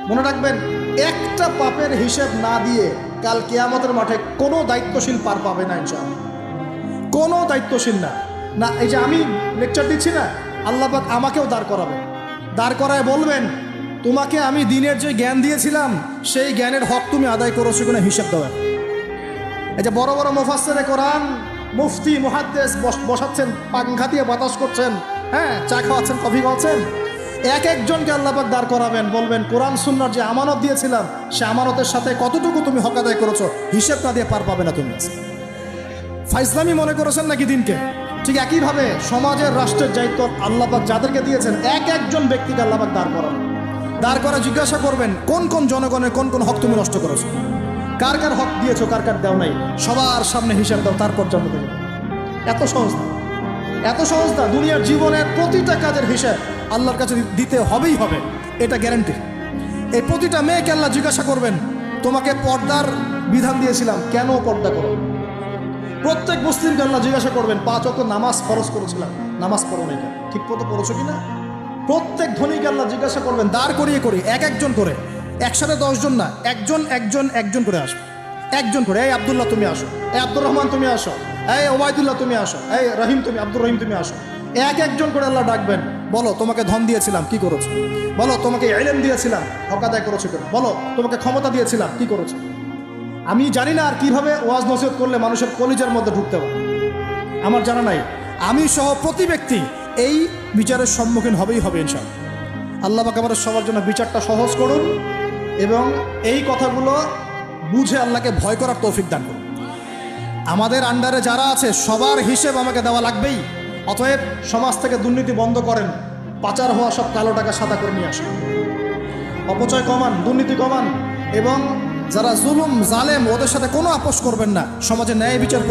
মনে রাখবেন, একটা পাপের হিসেব না দিয়ে কাল কিয়ামতের মাঠে কোনো দায়িত্বশীল পার পাবে না ইনশাআল্লাহ। কোনো দায়িত্বশীল না। না, এই যে আমি লেকচার দিচ্ছি না, আল্লাহ পাক আমাকেও দাঁড় করাবেন, দাঁড় করায় বলবেন, তোমাকে আমি দিনের যে জ্ঞান দিয়েছিলাম সেই জ্ঞানের হক তুমি আদায় করেছো কিনা হিসাব দেওয়া। এই যে বড় বড় মুফাসসিরে কোরআন, মুফতি, মুহাদ্দিস বসাচ্ছেন, পাংখা দিয়ে বাতাস করছেন, হ্যাঁ, চা খাওয়াচ্ছেন, কফি খাওয়াচ্ছেন, এক একজনকে আল্লাহ পাক দাঁড় করাবেন, বলবেন কোরআন সুন্নাহর যে আমানত দিয়েছিলাম সে আমানতের সাথে কতটুকু তুমি হক আদায় করেছো হিসাব না দিয়ে পার পাবে না তুমি। ফাইজলামি মনে করেছেন নাকি দিনকে? ঠিক একইভাবে সমাজের, রাষ্ট্রের দায়িত্ব আল্লাহ পাক যাদেরকে দিয়েছেন এক একজন ব্যক্তিকে আল্লাহ পাক দাঁড় করাবেন, দাঁড় করা জিজ্ঞাসা করবেন কোন কোন জনগণের কোন কোন হক তুমি নষ্ট করেছো, কার কার হক দিয়েছো, কার কার দেও নাই, সবার সামনে হিসাব দাও, তারপর জন্ম দেবে। এত সহজ না, এত সহজ না। দুনিয়ার জীবনের প্রতিটা কাজের হিসাব আল্লাহর কাছে দিতে হবেই হবে, এটা গ্যারান্টি। এই প্রতিটা মেয়েকে আল্লাহ জিজ্ঞাসা করবেন, তোমাকে পর্দার বিধান দিয়েছিলাম, কেন পর্দা করো? প্রত্যেক মুসলিমকে আল্লাহ জিজ্ঞাসা করবেন, 5 ওয়াক্ত নামাজ ফরজ করেছিলাম, নামাজ পড়ো নাই কেন, ঠিক মতো পড়েছো কিনা? প্রত্যেক ধনীকে আল্লাহ জিজ্ঞাসা করবেন, দাঁড় করিয়ে করে এক একজন করে, একসাথে 10 জন না, একজন একজন একজন করে আসবে, একজন করে। এই আব্দুল্লাহ তুমি আসো, এই আব্দুর রহমান তুমি আসো, এই ওবায়দুল্লাহ তুমি আসো, এই রহিম তুমি, আব্দুর রহিম তুমি আসো। এক একজন করে আল্লাহ ডাকবেন, বলো তোমাকে ধন দিয়েছিলাম, কি করেছো? বলো তোমাকে ইলম দিয়েছিলাম, হক আদায় করেছো কিনা? বলো তোমাকে ক্ষমতা দিয়েছিলাম, কি করেছো? আমি জানি না আর কিভাবে ওয়াজ নসিহত করলে মানুষের কলিজার মধ্যে ঢুকতে পারে, আমার জানা নাই। আমি সহ প্রতি ব্যক্তি এই বিচারের সম্মুখীন হবেই হবে ইনশাআল্লাহ। আল্লাহ পাক আমাদের সবার জন্য বিচারটা সহজ করুন এবং এই কথাগুলো বুঝে আল্লাহকে ভয় করার তৌফিক দান করুন। আমাদের আন্ডারে যারা আছে সবার হিসেব আমাকে দেওয়া লাগবেই। অতএব সমাজ থেকে দুর্নীতি বন্ধ করেন, পাচার হওয়া সব কালো টাকা সাদা করে নিয়ে আসুন, অপচয় কমান, দুর্নীতি কমান, এবং যারা জুলুম জালেম ওদের সাথে কোনো আপোষ করবেন না, সমাজে ন্যায় বিচার